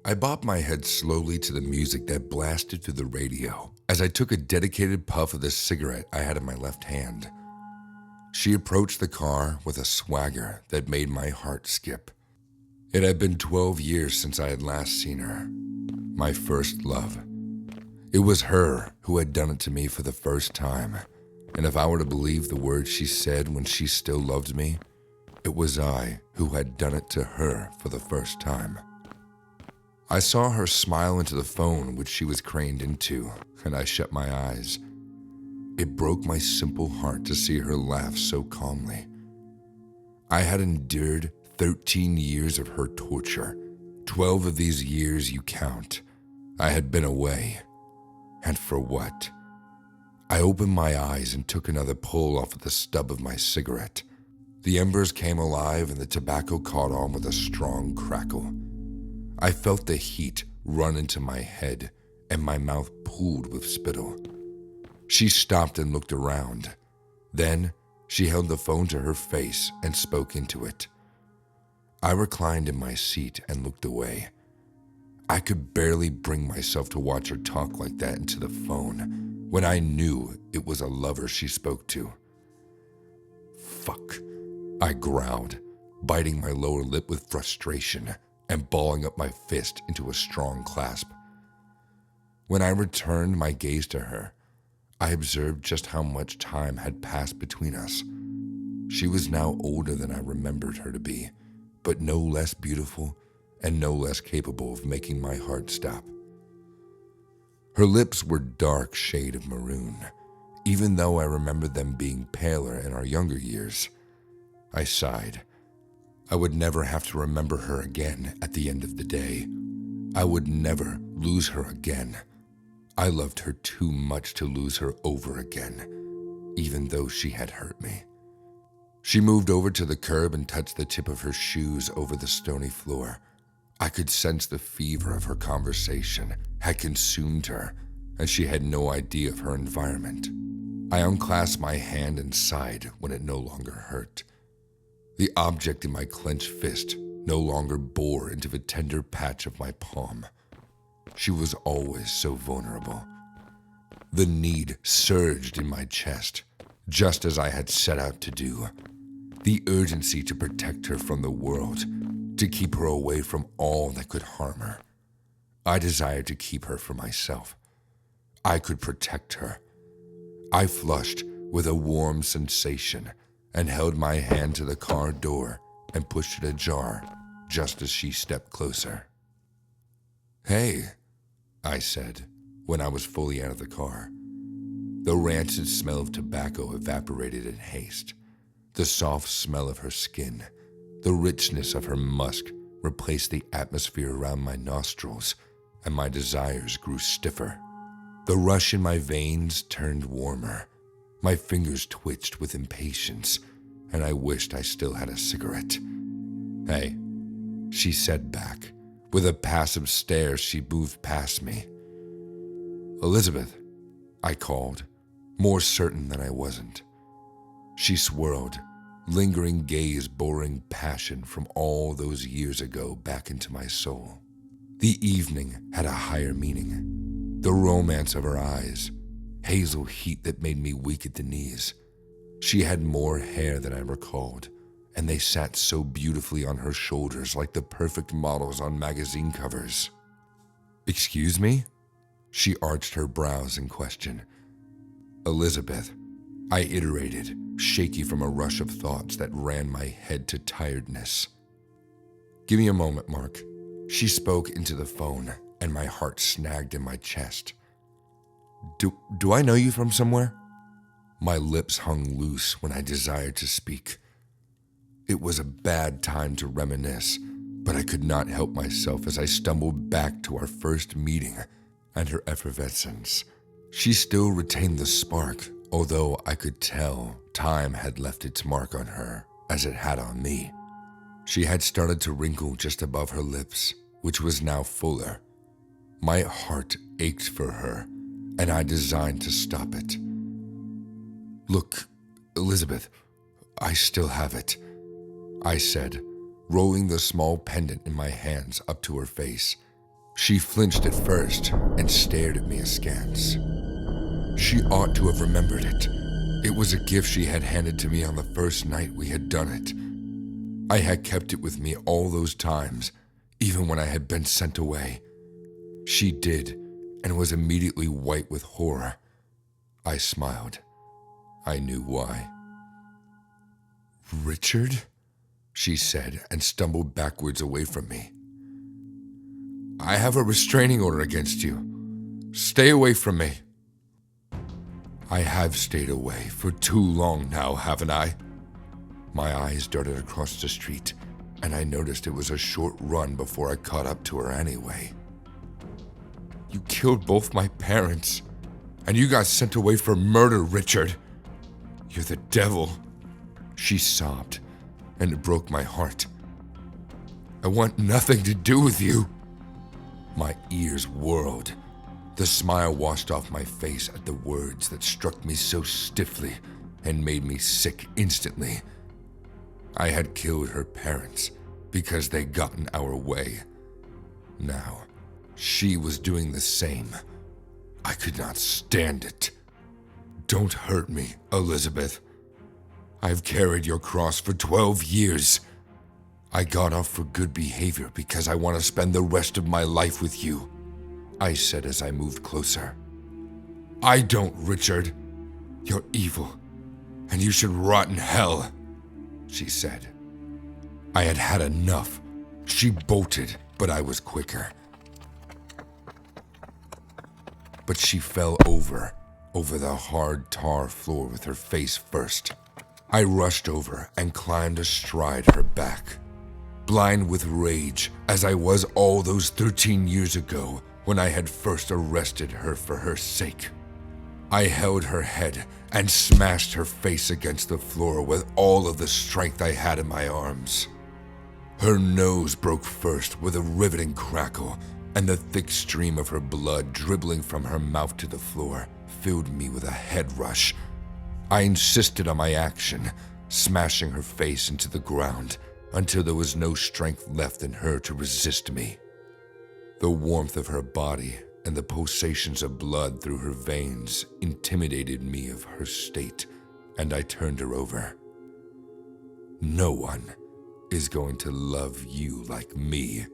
I bobbed my head slowly to the music that blasted through the radio as I took a dedicated puff of the cigarette I had in my left hand. She approached the car with a swagger that made my heart skip. It had been 12 years since I had last seen her, my first love. It was her who had done it to me for the first time, and if I were to believe the words she said when she still loved me, it was I who had done it to her for the first time. I saw her smile into the phone which she was craned into, and I shut my eyes. It broke my simple heart to see her laugh so calmly. I had endured 13 years of her torture. 12 of these years you count. I had been away. And for what? I opened my eyes and took another pull off of the stub of my cigarette. The embers came alive and the tobacco caught on with a strong crackle. I felt the heat run into my head and my mouth pooled with spittle. She stopped and looked around. Then she held the phone to her face and spoke into it. I reclined in my seat and looked away. I could barely bring myself to watch her talk like that into the phone when I knew it was a lover she spoke to. Fuck, I growled, biting my lower lip with frustration and balling up my fist into a strong clasp. When I returned my gaze to her, I observed just how much time had passed between us. She was now older than I remembered her to be, but no less beautiful and no less capable of making my heart stop. Her lips were dark shade of maroon, even though I remembered them being paler in our younger years. I sighed. I would never have to remember her again at the end of the day. I would never lose her again. I loved her too much to lose her over again, even though she had hurt me. She moved over to the curb and touched the tip of her shoes over the stony floor. I could sense the fever of her conversation had consumed her, and she had no idea of her environment. I unclasped my hand and sighed when it no longer hurt. The object in my clenched fist no longer bore into the tender patch of my palm. She was always so vulnerable. The need surged in my chest, just as I had set out to do. The urgency to protect her from the world, to keep her away from all that could harm her. I desired to keep her for myself. I could protect her. I flushed with a warm sensation and held my hand to the car door and pushed it ajar just as she stepped closer. "Hey," I said when I was fully out of the car. The rancid smell of tobacco evaporated in haste. The soft smell of her skin, the richness of her musk replaced the atmosphere around my nostrils, and my desires grew stiffer. The rush in my veins turned warmer. My fingers twitched with impatience, and I wished I still had a cigarette. "Hey," she said back. With a passive stare, she moved past me. "Elizabeth," I called, more certain than I wasn't. She swirled, lingering gaze boring passion from all those years ago back into my soul. The evening had a higher meaning. The romance of her eyes, hazel heat that made me weak at the knees. She had more hair than I recalled, and they sat so beautifully on her shoulders like the perfect models on magazine covers. "Excuse me?" She arched her brows in question. "Elizabeth," I iterated, shaky from a rush of thoughts that ran my head to tiredness. "Give me a moment, Mark." She spoke into the phone, and my heart snagged in my chest. Do I know you from somewhere?" My lips hung loose when I desired to speak. It was a bad time to reminisce, but I could not help myself as I stumbled back to our first meeting and her effervescence. She still retained the spark, although I could tell time had left its mark on her, as it had on me. She had started to wrinkle just above her lips, which was now fuller. My heart ached for her, and I designed to stop it. "Look, Elizabeth, I still have it," I said, rolling the small pendant in my hands up to her face. She flinched at first and stared at me askance. She ought to have remembered it. It was a gift she had handed to me on the first night we had done it. I had kept it with me all those times, even when I had been sent away. She did, and was immediately white with horror. I smiled. I knew why. "Richard?" she said, and stumbled backwards away from me. "I have a restraining order against you. Stay away from me." I have stayed away for too long now, haven't I? My eyes darted across the street, and I noticed it was a short run before I caught up to her anyway. "You killed both my parents, and you got sent away for murder, Richard. You're the devil," she sobbed, and it broke my heart. "I want nothing to do with you." My ears whirled. The smile washed off my face at the words that struck me so stiffly and made me sick instantly. I had killed her parents because they got in our way. Now, she was doing the same. I could not stand it. "Don't hurt me, Elizabeth. I've carried your cross for 12 years. I got off for good behavior because I want to spend the rest of my life with you," I said as I moved closer. "I don't, Richard. You're evil, and you should rot in hell," she said. I had had enough. She bolted, but I was quicker. But she fell over the hard tar floor with her face first. I rushed over and climbed astride her back, blind with rage as I was all those 13 years ago when I had first arrested her for her sake. I held her head and smashed her face against the floor with all of the strength I had in my arms. Her nose broke first with a riveting crackle, and the thick stream of her blood dribbling from her mouth to the floor filled me with a head rush. I insisted on my action, smashing her face into the ground until there was no strength left in her to resist me. The warmth of her body and the pulsations of blood through her veins intimidated me of her state, and I turned her over. "No one is going to love you like me,"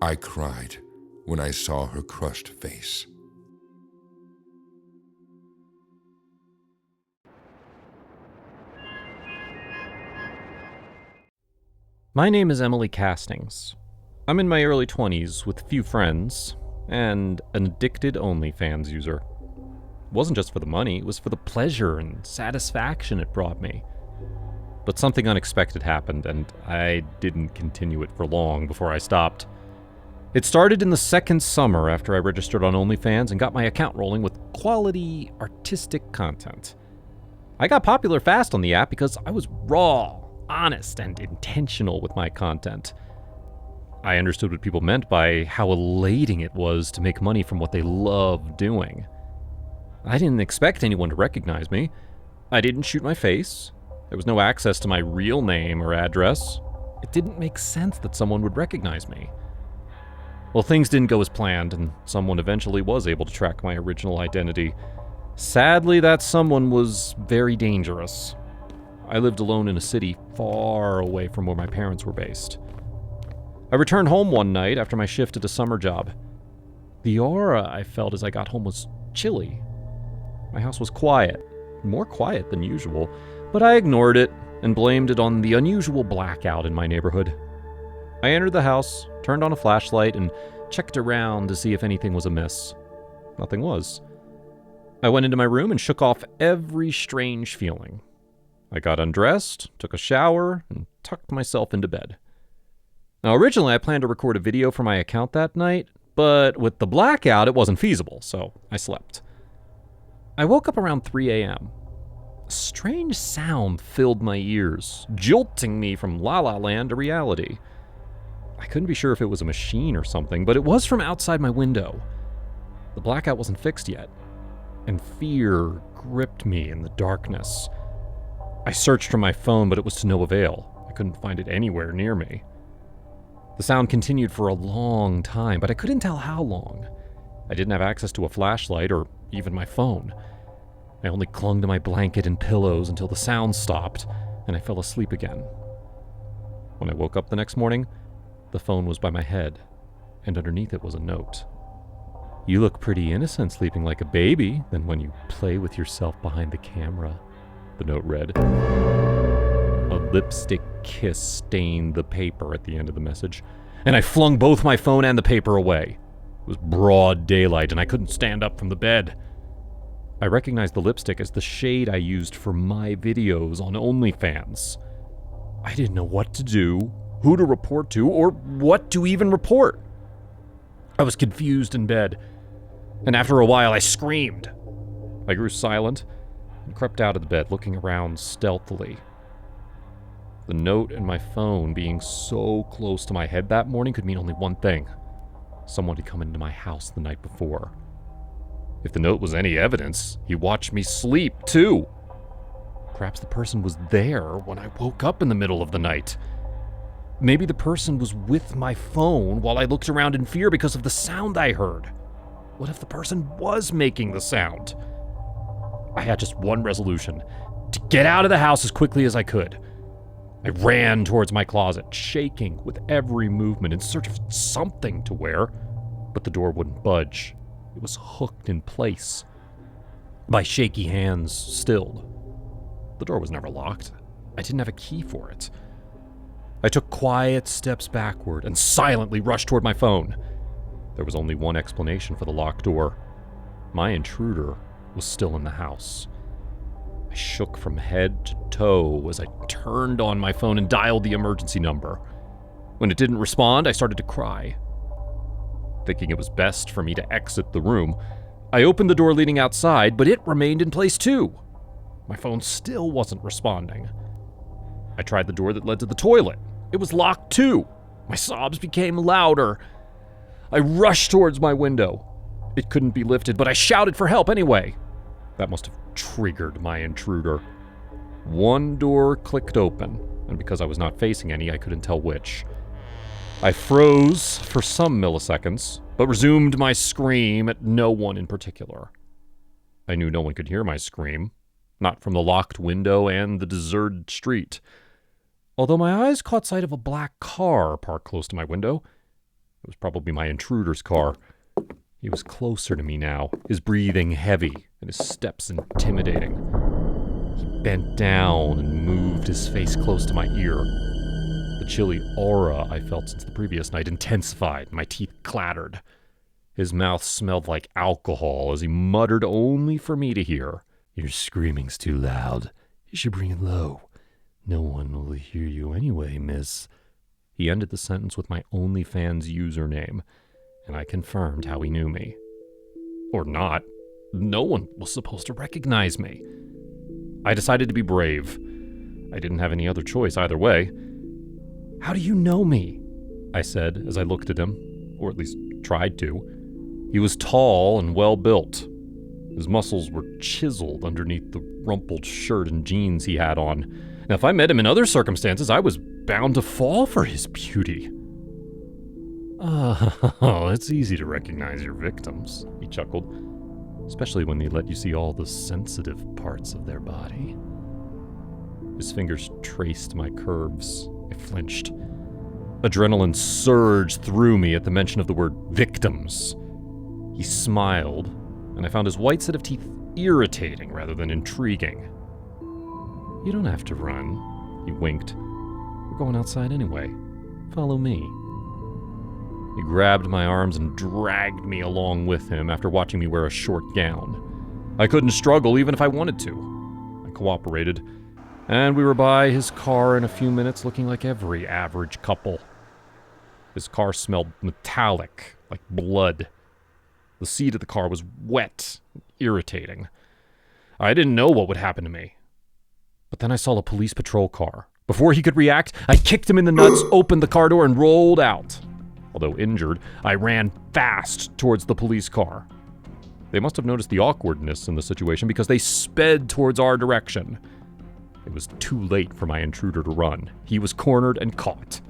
I cried when I saw her crushed face. My name is Emily Castings. I'm in my early 20s with few friends and an addicted OnlyFans user. It wasn't just for the money, it was for the pleasure and satisfaction it brought me. But something unexpected happened, and I didn't continue it for long before I stopped. It started in the second summer after I registered on OnlyFans and got my account rolling with quality, artistic content. I got popular fast on the app because I was raw, honest, and intentional with my content. I understood what people meant by how elating it was to make money from what they loved doing. I didn't expect anyone to recognize me. I didn't shoot my face. There was no access to my real name or address. It didn't make sense that someone would recognize me. Well, things didn't go as planned, and someone eventually was able to track my original identity. Sadly, that someone was very dangerous. I lived alone in a city far away from where my parents were based. I returned home one night after my shift at a summer job. The aura I felt as I got home was chilly. My house was quiet, more quiet than usual, but I ignored it and blamed it on the unusual blackout in my neighborhood. I entered the house, turned on a flashlight, and checked around to see if anything was amiss. Nothing was. I went into my room and shook off every strange feeling. I got undressed, took a shower, and tucked myself into bed. Now, originally I planned to record a video for my account that night, but with the blackout it wasn't feasible, so I slept. I woke up around 3 a.m. A strange sound filled my ears, jolting me from La La Land to reality. I couldn't be sure if it was a machine or something, but it was from outside my window. The blackout wasn't fixed yet, and fear gripped me in the darkness. I searched for my phone, but it was to no avail. I couldn't find it anywhere near me. The sound continued for a long time, but I couldn't tell how long. I didn't have access to a flashlight or even my phone. I only clung to my blanket and pillows until the sound stopped and I fell asleep again. When I woke up the next morning, the phone was by my head, and underneath it was a note. "You look pretty innocent sleeping like a baby than when you play with yourself behind the camera," the note read. A lipstick kiss stained the paper at the end of the message, and I flung both my phone and the paper away. It was broad daylight, and I couldn't stand up from the bed. I recognized the lipstick as the shade I used for my videos on OnlyFans. I didn't know what to do, who to report to, or what to even report. I was confused in bed, and after a while I screamed. I grew silent and crept out of the bed, looking around stealthily. The note and my phone being so close to my head that morning could mean only one thing. Someone had come into my house the night before. If the note was any evidence, he watched me sleep, too. Perhaps the person was there when I woke up in the middle of the night. Maybe the person was with my phone while I looked around in fear because of the sound I heard. What if the person was making the sound? I had just one resolution: to get out of the house as quickly as I could. I ran towards my closet, shaking with every movement in search of something to wear, but the door wouldn't budge. It was hooked in place. My shaky hands stilled. The door was never locked. I didn't have a key for it. I took quiet steps backward and silently rushed toward my phone. There was only one explanation for the locked door. My intruder was still in the house. I shook from head to toe as I turned on my phone and dialed the emergency number. When it didn't respond, I started to cry. Thinking it was best for me to exit the room, I opened the door leading outside, but it remained in place too. My phone still wasn't responding. I tried the door that led to the toilet. It was locked too. My sobs became louder. I rushed towards my window. It couldn't be lifted, but I shouted for help anyway. That must have triggered my intruder. One door clicked open, and because I was not facing any, I couldn't tell which. I froze for some milliseconds, but resumed my scream at no one in particular. I knew no one could hear my scream, not from the locked window and the deserted street. Although my eyes caught sight of a black car parked close to my window. It was probably my intruder's car. He was closer to me now, his breathing heavy and his steps intimidating. He bent down and moved his face close to my ear. The chilly aura I felt since the previous night intensified, and my teeth clattered. His mouth smelled like alcohol as he muttered only for me to hear. "Your screaming's too loud. You should bring it low. No one will hear you anyway, miss." He ended the sentence with my OnlyFans username, and I confirmed how he knew me. Or not. No one was supposed to recognize me. I decided to be brave. I didn't have any other choice either way. "How do you know me?" I said as I looked at him, or at least tried to. He was tall and well-built. His muscles were chiseled underneath the rumpled shirt and jeans he had on. Now, if I met him in other circumstances, I was bound to fall for his beauty. "Oh, it's easy to recognize your victims," he chuckled, "especially when they let you see all the sensitive parts of their body." His fingers traced my curves. I flinched. Adrenaline surged through me at the mention of the word victims. He smiled, and I found his white set of teeth irritating rather than intriguing. "You don't have to run," he winked. "We're going outside anyway. Follow me." He grabbed my arms and dragged me along with him after watching me wear a short gown. I couldn't struggle even if I wanted to. I cooperated, and we were by his car in a few minutes looking like every average couple. His car smelled metallic, like blood. The seat of the car was wet and irritating. I didn't know what would happen to me. But then I saw a police patrol car. Before he could react, I kicked him in the nuts, opened the car door, and rolled out. Although injured, I ran fast towards the police car. They must have noticed the awkwardness in the situation because they sped towards our direction. It was too late for my intruder to run. He was cornered and caught.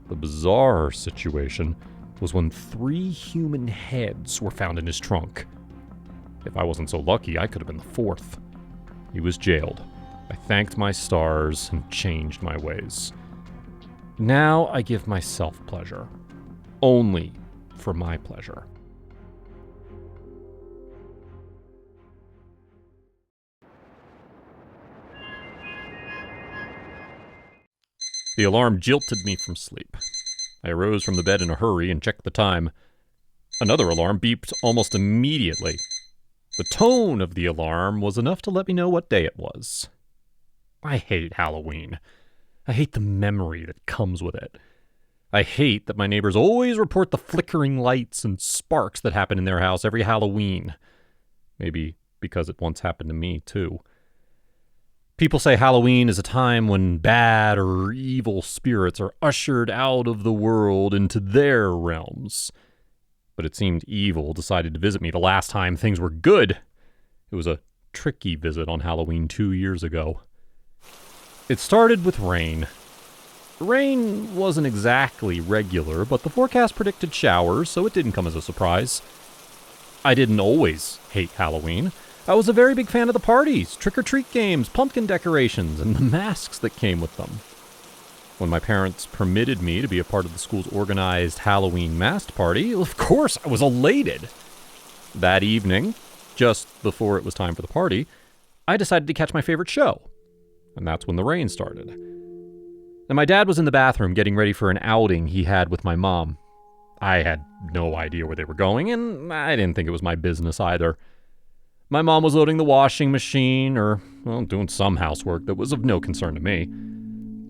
The bizarre situation was when 3 human heads were found in his trunk. If I wasn't so lucky, I could have been the 4th. He was jailed. I thanked my stars and changed my ways. Now I give myself pleasure. Only for my pleasure. The alarm jilted me from sleep. I arose from the bed in a hurry and checked the time. Another alarm beeped almost immediately. The tone of the alarm was enough to let me know what day it was. I hate Halloween. I hate the memory that comes with it. I hate that my neighbors always report the flickering lights and sparks that happen in their house every Halloween. Maybe because it once happened to me, too. People say Halloween is a time when bad or evil spirits are ushered out of the world into their realms. But it seemed evil decided to visit me the last time things were good. It was a tricky visit on Halloween 2 years ago. It started with rain. The rain wasn't exactly regular, but the forecast predicted showers, so it didn't come as a surprise. I didn't always hate Halloween. I was a very big fan of the parties, trick-or-treat games, pumpkin decorations, and the masks that came with them. When my parents permitted me to be a part of the school's organized Halloween masked party, of course I was elated. That evening, just before it was time for the party, I decided to catch my favorite show. And that's when the rain started. And my dad was in the bathroom getting ready for an outing he had with my mom. I had no idea where they were going, and I didn't think it was my business either. My mom was loading the washing machine or, well, doing some housework that was of no concern to me.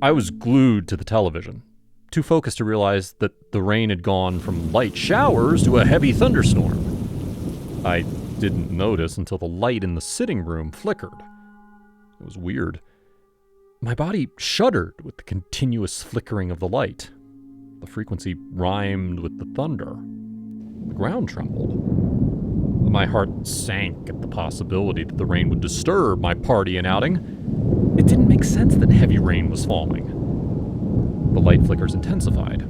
I was glued to the television, too focused to realize that the rain had gone from light showers to a heavy thunderstorm. I didn't notice until the light in the sitting room flickered. It was weird. My body shuddered with the continuous flickering of the light. The frequency rhymed with the thunder. The ground trembled. My heart sank at the possibility that the rain would disturb my party and outing. It didn't make sense that heavy rain was falling. The light flickers intensified.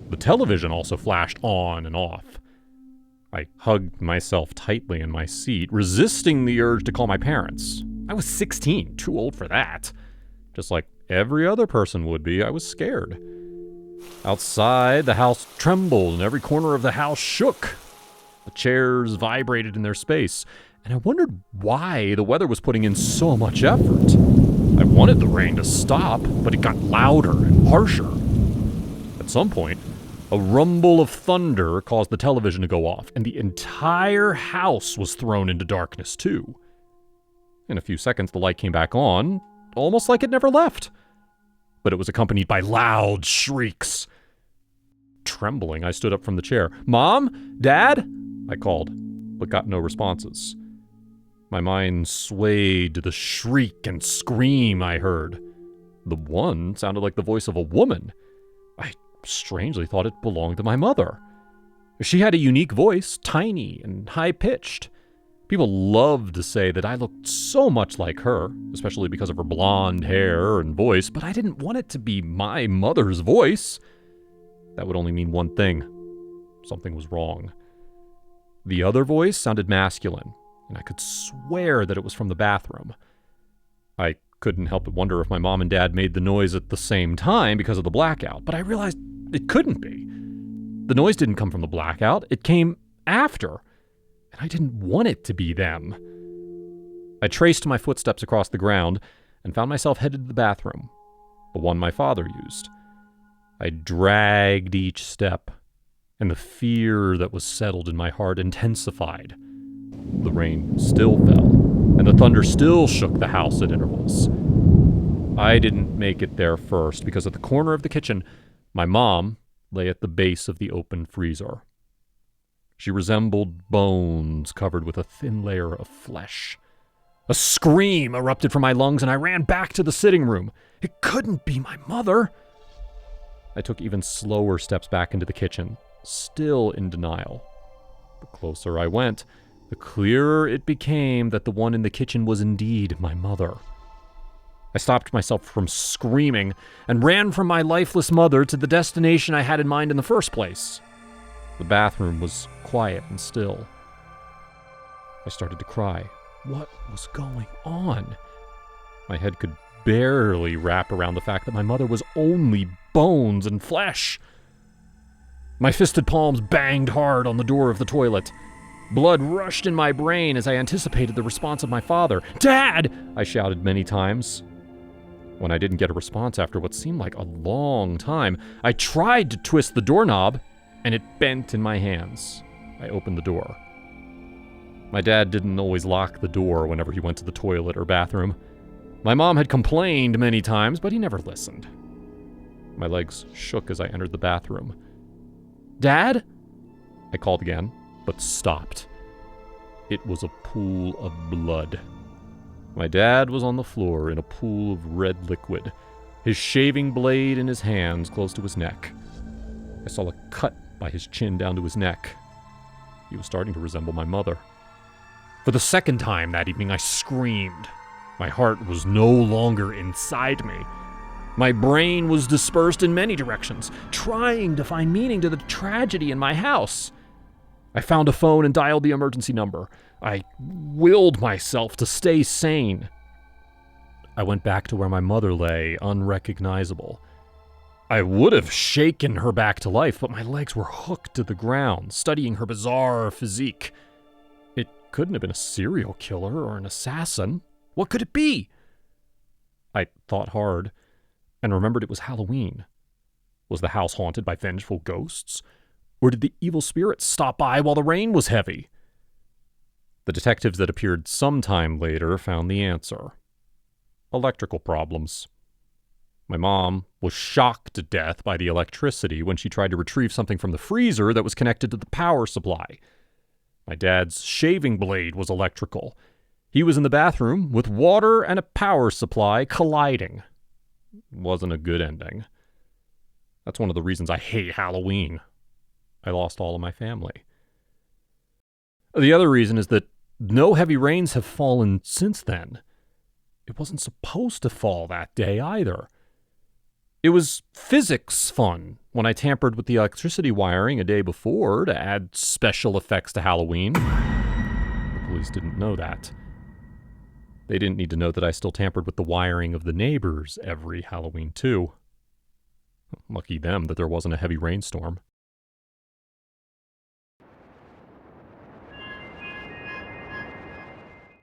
The television also flashed on and off. I hugged myself tightly in my seat, resisting the urge to call my parents. I was 16, too old for that. Just like every other person would be, I was scared. Outside, the house trembled and every corner of the house shook. The chairs vibrated in their space, and I wondered why the weather was putting in so much effort. I wanted the rain to stop, but it got louder and harsher. At some point, a rumble of thunder caused the television to go off, and the entire house was thrown into darkness, too. In a few seconds, the light came back on, almost like it never left. But it was accompanied by loud shrieks. Trembling, I stood up from the chair. "Mom? Dad?" I called, but got no responses. My mind swayed to the shriek and scream I heard. The one sounded like the voice of a woman. I strangely thought it belonged to my mother. She had a unique voice, tiny and high-pitched. People loved to say that I looked so much like her, especially because of her blonde hair and voice, but I didn't want it to be my mother's voice. That would only mean one thing. Something was wrong. The other voice sounded masculine, and I could swear that it was from the bathroom. I couldn't help but wonder if my mom and dad made the noise at the same time because of the blackout, but I realized it couldn't be. The noise didn't come from the blackout, it came after, and I didn't want it to be them. I traced my footsteps across the ground and found myself headed to the bathroom, the one my father used. I dragged each step, and the fear that was settled in my heart intensified. The rain still fell, and the thunder still shook the house at intervals. I didn't make it there first because at the corner of the kitchen, my mom lay at the base of the open freezer. She resembled bones covered with a thin layer of flesh. A scream erupted from my lungs, and I ran back to the sitting room. It couldn't be my mother. I took even slower steps back into the kitchen, still in denial. The closer I went, the clearer it became that the one in the kitchen was indeed my mother. I stopped myself from screaming and ran from my lifeless mother to the destination I had in mind in the first place. The bathroom was quiet and still. I started to cry. What was going on? My head could barely wrap around the fact that my mother was only bones and flesh. My fisted palms banged hard on the door of the toilet. Blood rushed in my brain as I anticipated the response of my father. "Dad!" I shouted many times. When I didn't get a response after what seemed like a long time, I tried to twist the doorknob, and it bent in my hands. I opened the door. My dad didn't always lock the door whenever he went to the toilet or bathroom. My mom had complained many times, but he never listened. My legs shook as I entered the bathroom. "Dad?" I called again, but stopped. It was a pool of blood. My dad was on the floor in a pool of red liquid, his shaving blade in his hands close to his neck. I saw a cut by his chin down to his neck. He was starting to resemble my mother. For the second time that evening, I screamed. My heart was no longer inside me. My brain was dispersed in many directions, trying to find meaning to the tragedy in my house. I found a phone and dialed the emergency number. I willed myself to stay sane. I went back to where my mother lay, unrecognizable. I would have shaken her back to life, but my legs were hooked to the ground, studying her bizarre physique. It couldn't have been a serial killer or an assassin. What could it be? I thought hard and remembered it was Halloween. Was the house haunted by vengeful ghosts? Or did the evil spirits stop by while the rain was heavy? The detectives that appeared sometime later found the answer. Electrical problems. My mom was shocked to death by the electricity when she tried to retrieve something from the freezer that was connected to the power supply. My dad's shaving blade was electrical. He was in the bathroom with water and a power supply colliding. Wasn't a good ending. That's one of the reasons I hate Halloween. I lost all of my family. The other reason is that no heavy rains have fallen since then. It wasn't supposed to fall that day either. It was physics fun when I tampered with the electricity wiring a day before to add special effects to Halloween. The police didn't know that. They didn't need to know that I still tampered with the wiring of the neighbors every Halloween too. Lucky them that there wasn't a heavy rainstorm.